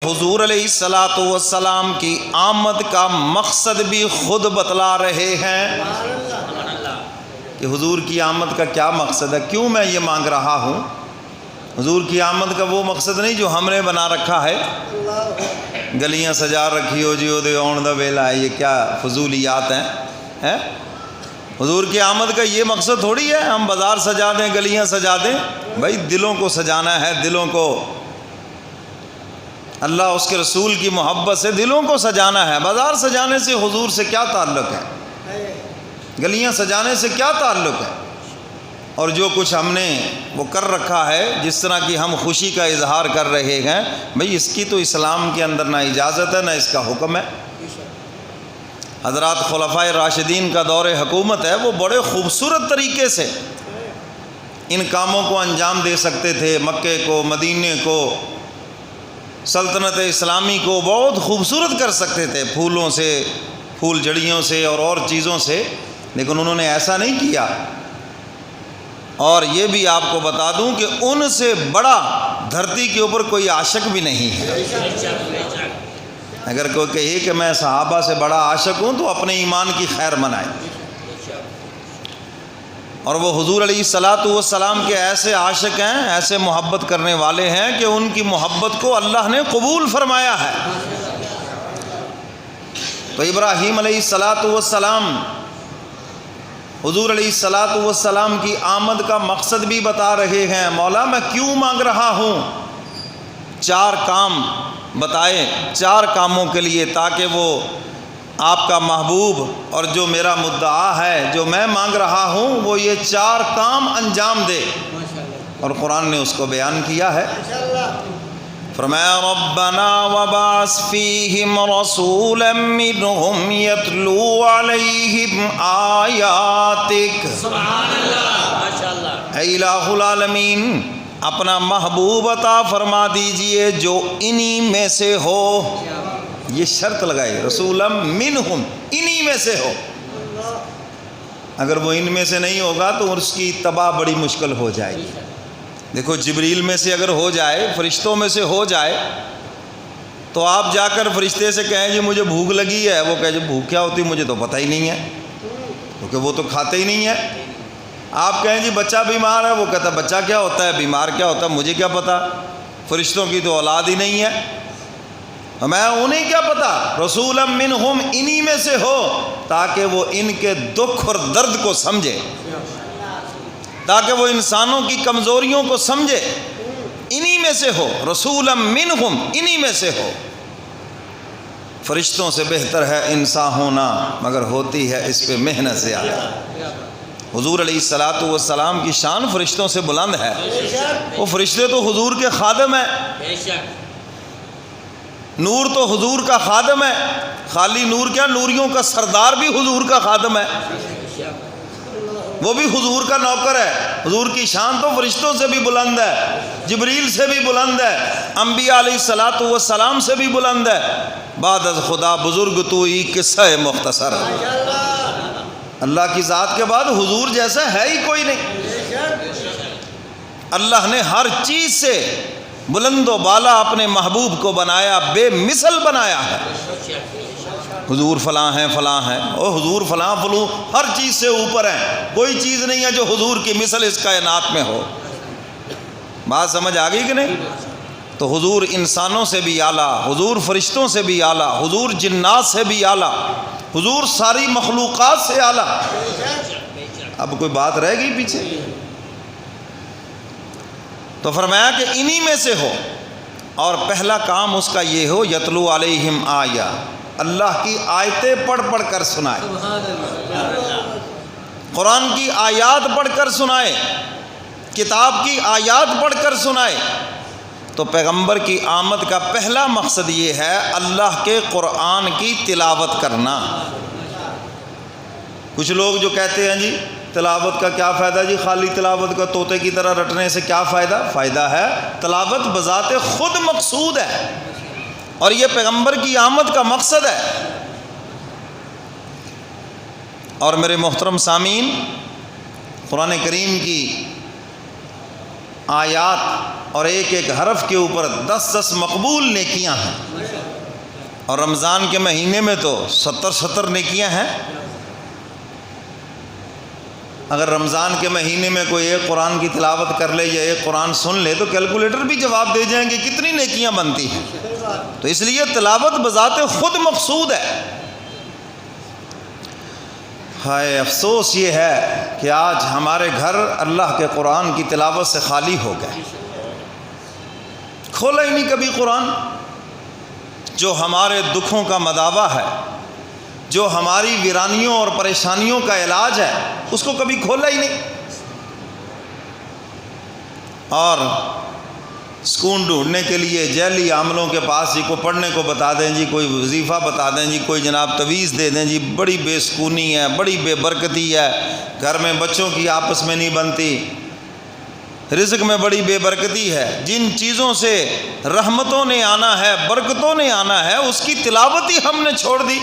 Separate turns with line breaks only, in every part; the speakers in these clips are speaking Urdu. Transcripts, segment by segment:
حضور علیہ الصلاۃ والسلام کی آمد کا مقصد بھی خود بتلا رہے ہیں کہ حضور کی آمد کا کیا مقصد ہے، کیوں میں یہ مانگ رہا ہوں۔ حضور کی آمد کا وہ مقصد نہیں جو ہم نے بنا رکھا ہے، گلیاں سجا رکھی ہو جی وہ آن دا ویلا ہے، یہ کیا فضولیات ہیں۔ حضور کی آمد کا یہ مقصد تھوڑی ہے ہم بازار سجا دیں، گلیاں سجا دیں، بھائی دلوں کو سجانا ہے، دلوں کو اللہ اس کے رسول کی محبت سے دلوں کو سجانا ہے۔ بازار سجانے سے حضور سے کیا تعلق ہے، گلیاں سجانے سے کیا تعلق ہے۔ اور جو کچھ ہم نے وہ کر رکھا ہے، جس طرح کی ہم خوشی کا اظہار کر رہے ہیں، بھئی اس کی تو اسلام کے اندر نہ اجازت ہے نہ اس کا حکم ہے۔ حضرات خلفائے راشدین کا دور حکومت ہے، وہ بڑے خوبصورت طریقے سے ان کاموں کو انجام دے سکتے تھے۔ مکے کو، مدینے کو، سلطنت اسلامی کو بہت خوبصورت کر سکتے تھے، پھولوں سے، پھول جڑیوں سے اور چیزوں سے، لیکن انہوں نے ایسا نہیں کیا۔ اور یہ بھی آپ کو بتا دوں کہ ان سے بڑا دھرتی کے اوپر کوئی عاشق بھی نہیں ہے۔ اگر کوئی کہے کہ میں صحابہ سے بڑا عاشق ہوں تو اپنے ایمان کی خیر منائے۔ اور وہ حضور علیہ الصلاۃ والسلام کے ایسے عاشق ہیں، ایسے محبت کرنے والے ہیں کہ ان کی محبت کو اللہ نے قبول فرمایا ہے۔ تو ابراہیم علیہ الصلاۃ والسلام حضور علیہ الصلاۃ والسلام کی آمد کا مقصد بھی بتا رہے ہیں۔ مولا میں کیوں مانگ رہا ہوں، 4 کام بتائے، 4 کاموں کے لیے، تاکہ وہ آپ کا محبوب اور جو میرا مدعا ہے، جو میں مانگ رہا ہوں، وہ یہ 4 کام انجام دے۔ اور قرآن نے اس کو بیان کیا ہے۔ فرمایا ربنا وبعث فیہم رسولا منہم یتلو علیہم آیاتک۔
سبحان اللہ، ماشاءاللہ۔
اے الہ العالمین، اپنا محبوب عطا فرما دیجئے جو انہی میں سے ہو۔ یہ شرط لگائے، رسولا منہم، انہی میں سے ہو۔ اگر وہ ان میں سے نہیں ہوگا تو اس کی اتباع بڑی مشکل ہو جائے گی۔ دیکھو جبریل میں سے اگر ہو جائے، فرشتوں میں سے ہو جائے، تو آپ جا کر فرشتے سے کہیں جی مجھے بھوک لگی ہے، وہ کہے جی بھوک کیا ہوتی مجھے تو پتہ ہی نہیں ہے، کیونکہ وہ تو کھاتے ہی نہیں ہے۔ آپ کہیں جی بچہ بیمار ہے، وہ کہتا ہے بچہ کیا ہوتا ہے، بیمار کیا ہوتا ہے، مجھے کیا پتہ، فرشتوں کی تو اولاد ہی نہیں ہے، میں انہیں کیا پتہ۔ رسولا منہم، انہی میں سے ہو، تاکہ وہ ان کے دکھ اور درد کو سمجھے، تاکہ وہ انسانوں کی کمزوریوں کو سمجھے، انہی میں سے ہو۔ رسولا منہم، انہی میں سے ہو۔ فرشتوں سے بہتر ہے انسان ہونا، مگر ہوتی ہے اس پہ محنت زیادہ۔ حضور علیہ الصلاۃ والسلام کی شان فرشتوں سے بلند ہے۔ وہ فرشتے تو حضور کے خادم ہیں، نور تو حضور کا خادم ہے، خالی نور کیا، نوریوں کا سردار بھی حضور کا خادم ہے، وہ بھی حضور کا نوکر ہے۔ حضور کی شان تو فرشتوں سے بھی بلند ہے، جبریل سے بھی بلند ہے، انبیاء علیہ الصلاۃ والسلام سے بھی بلند ہے۔ بعد از خدا بزرگ تو ہی قصہ مختصر، اللہ کی ذات کے بعد حضور جیسا ہے ہی کوئی نہیں۔ اللہ نے ہر چیز سے بلند و بالا اپنے محبوب کو بنایا، بے مثل بنایا ہے۔ حضور فلاں ہیں، فلاں ہیں، او حضور فلاں فلوں، ہر چیز سے اوپر ہیں، کوئی چیز نہیں ہے جو حضور کی مثل اس کائنات میں ہو۔ بات سمجھ آ گئی کہ نہیں؟ تو حضور انسانوں سے بھی اعلیٰ، حضور فرشتوں سے بھی اعلیٰ، حضور جنات سے بھی اعلیٰ، حضور ساری مخلوقات سے اعلیٰ۔ اب کوئی بات رہ گئی پیچھے؟ تو فرمایا کہ انہی میں سے ہو، اور پہلا کام اس کا یہ ہو یتلو علیہم آیا، اللہ کی آیتیں پڑھ پڑھ کر سنائے، قرآن کی آیات پڑھ کر سنائے، کتاب کی آیات پڑھ کر سنائے۔ تو پیغمبر کی آمد کا پہلا مقصد یہ ہے اللہ کے قرآن کی تلاوت کرنا۔ کچھ لوگ جو کہتے ہیں جی تلاوت کا کیا فائدہ جی، خالی تلاوت کا طوطے کی طرح رٹنے سے کیا فائدہ؟ فائدہ ہے، تلاوت بذات خود مقصود ہے، اور یہ پیغمبر کی آمد کا مقصد ہے۔ اور میرے محترم سامعین، قرآن کریم کی آیات اور ایک ایک حرف کے اوپر 10 مقبول نیکیاں ہیں، اور رمضان کے مہینے میں تو 70 نیکیاں ہیں۔ اگر رمضان کے مہینے میں کوئی ایک قرآن کی تلاوت کر لے یا ایک قرآن سن لے تو کیلکولیٹر بھی جواب دے جائیں گے کتنی نیکیاں بنتی ہیں۔ تو اس لیے تلاوت بذات خود مقصود ہے۔ ہائے افسوس یہ ہے کہ آج ہمارے گھر اللہ کے قرآن کی تلاوت سے خالی ہو گئے، کھولا ہی نہیں کبھی قرآن۔ جو ہمارے دکھوں کا مداوع ہے، جو ہماری ویرانیوں اور پریشانیوں کا علاج ہے، اس کو کبھی کھولا ہی نہیں۔ اور سکون ڈھونڈنے کے لیے جیلی عاملوں کے پاس جی کو پڑھنے کو بتا دیں جی، کوئی وظیفہ بتا دیں جی، کوئی جناب تویز دے دیں جی، بڑی بے سکونی ہے، بڑی بے برکتی ہے، گھر میں بچوں کی آپس میں نہیں بنتی، رزق میں بڑی بے برکتی ہے۔ جن چیزوں سے رحمتوں نے آنا ہے، برکتوں نے آنا ہے، اس کی تلاوت ہی ہم نے چھوڑ دی۔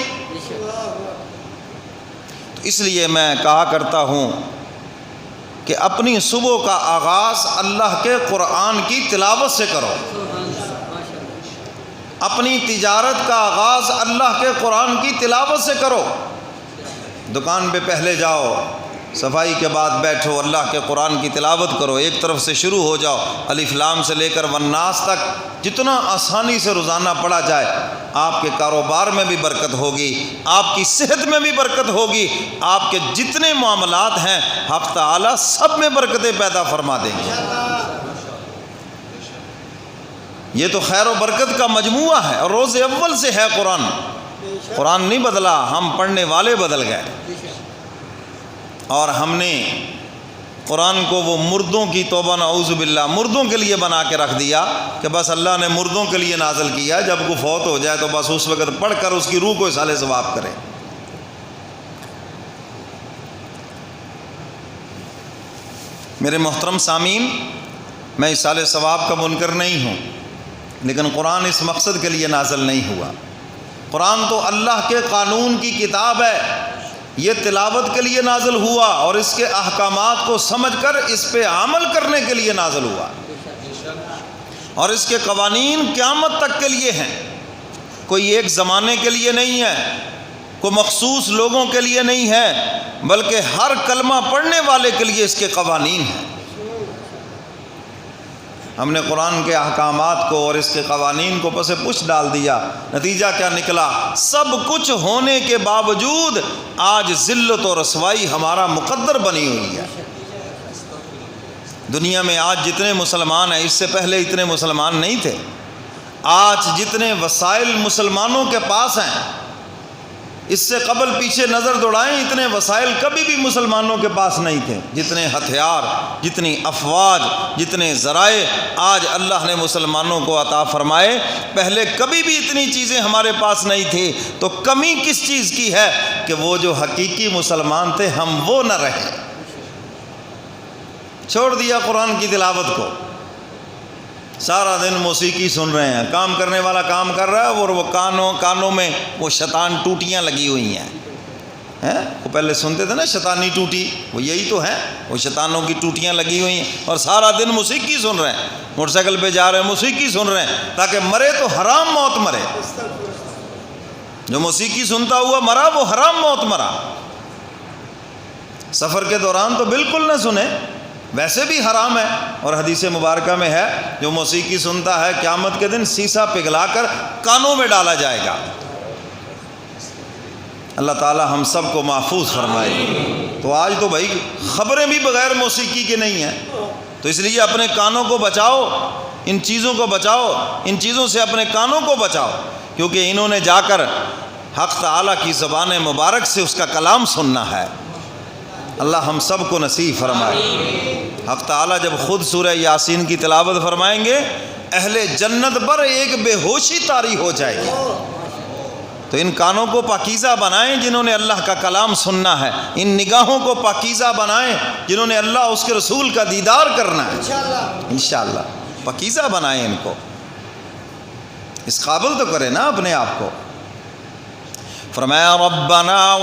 تو اس لیے میں کہا کرتا ہوں کہ اپنی صبح کا آغاز اللہ کے قرآن کی تلاوت سے کرو، اپنی تجارت کا آغاز اللہ کے قرآن کی تلاوت سے کرو۔ دکان پہ پہلے جاؤ، صفائی کے بعد بیٹھو، اللہ کے قرآن کی تلاوت کرو، ایک طرف سے شروع ہو جاؤ، الف لام سے لے کر والناس تک جتنا آسانی سے روزانہ پڑھا جائے، آپ کے کاروبار میں بھی برکت ہوگی، آپ کی صحت میں بھی برکت ہوگی، آپ کے جتنے معاملات ہیں حق تعالی سب میں برکتیں پیدا فرما دیں گے۔ یہ تو خیر و برکت کا مجموعہ ہے، اور روز اول سے ہے قرآن۔ قرآن نہیں بدلا، ہم پڑھنے والے بدل گئے، اور ہم نے قرآن کو وہ مردوں کی توبہ نعوذ باللہ مردوں کے لیے بنا کے رکھ دیا کہ بس اللہ نے مردوں کے لیے نازل کیا، جب کوئی فوت ہو جائے تو بس اس وقت پڑھ کر اس کی روح کو اصالِ ثواب کرے۔ میرے محترم سامعین، میں اصالِ ثواب کا منکر نہیں ہوں، لیکن قرآن اس مقصد کے لیے نازل نہیں ہوا۔ قرآن تو اللہ کے قانون کی کتاب ہے، یہ تلاوت کے لیے نازل ہوا اور اس کے احکامات کو سمجھ کر اس پہ عمل کرنے کے لیے نازل ہوا، اور اس کے قوانین قیامت تک کے لیے ہیں، کوئی ایک زمانے کے لیے نہیں ہے، کوئی مخصوص لوگوں کے لیے نہیں ہے، بلکہ ہر کلمہ پڑھنے والے کے لیے اس کے قوانین ہیں۔ ہم نے قرآن کے احکامات کو اور اس کے قوانین کو پس پش ڈال دیا، نتیجہ کیا نکلا؟ سب کچھ ہونے کے باوجود آج ذلت و رسوائی ہمارا مقدر بنی ہوئی ہے۔ دنیا میں آج جتنے مسلمان ہیں، اس سے پہلے اتنے مسلمان نہیں تھے۔ آج جتنے وسائل مسلمانوں کے پاس ہیں، اس سے قبل پیچھے نظر دوڑائیں، اتنے وسائل کبھی بھی مسلمانوں کے پاس نہیں تھے۔ جتنے ہتھیار، جتنی افواج، جتنے ذرائع آج اللہ نے مسلمانوں کو عطا فرمائے، پہلے کبھی بھی اتنی چیزیں ہمارے پاس نہیں تھی۔ تو کمی کس چیز کی ہے کہ وہ جو حقیقی مسلمان تھے ہم وہ نہ رہے، چھوڑ دیا قرآن کی تلاوت کو، سارا دن موسیقی سن رہے ہیں، کام کرنے والا کام کر رہا ہے اور وہ کانوں میں وہ شیطان ٹوٹیاں لگی ہوئی ہیں۔ وہ پہلے سنتے تھے نا شیطانی ٹوٹی، وہ یہی تو ہے، وہ شیطانوں کی ٹوٹیاں لگی ہوئی ہیں، اور سارا دن موسیقی سن رہے ہیں، موٹر سائیکل پہ جا رہے ہیں موسیقی سن رہے ہیں، تاکہ مرے تو حرام موت مرے۔ جو موسیقی سنتا ہوا مرا وہ حرام موت مرا۔ سفر کے دوران تو بالکل نہ سنے، ویسے بھی حرام ہے، اور حدیث مبارکہ میں ہے جو موسیقی سنتا ہے قیامت کے دن سیسا پگھلا کر کانوں میں ڈالا جائے گا۔ اللہ تعالی ہم سب کو محفوظ فرمائے۔ تو آج تو بھائی خبریں بھی بغیر موسیقی کے نہیں ہیں، تو اس لیے اپنے کانوں کو بچاؤ، ان چیزوں کو بچاؤ، ان چیزوں سے اپنے کانوں کو بچاؤ، کیونکہ انہوں نے جا کر حق تعالی کی زبان مبارک سے اس کا کلام سننا ہے۔ اللہ ہم سب کو نصیب فرمائے۔ حق تعالیٰ جب خود سورہ یاسین کی تلاوت فرمائیں گے، اہل جنت پر ایک بے ہوشی طاری ہو جائے گی۔ تو ان کانوں کو پاکیزہ بنائیں جنہوں نے اللہ کا کلام سننا ہے، ان نگاہوں کو پاکیزہ بنائیں جنہوں نے اللہ اس کے رسول کا دیدار کرنا ہے، انشاءاللہ پاکیزہ بنائیں ان کو، اس قابل تو کریں نا اپنے آپ کو۔ فرمایا ربنا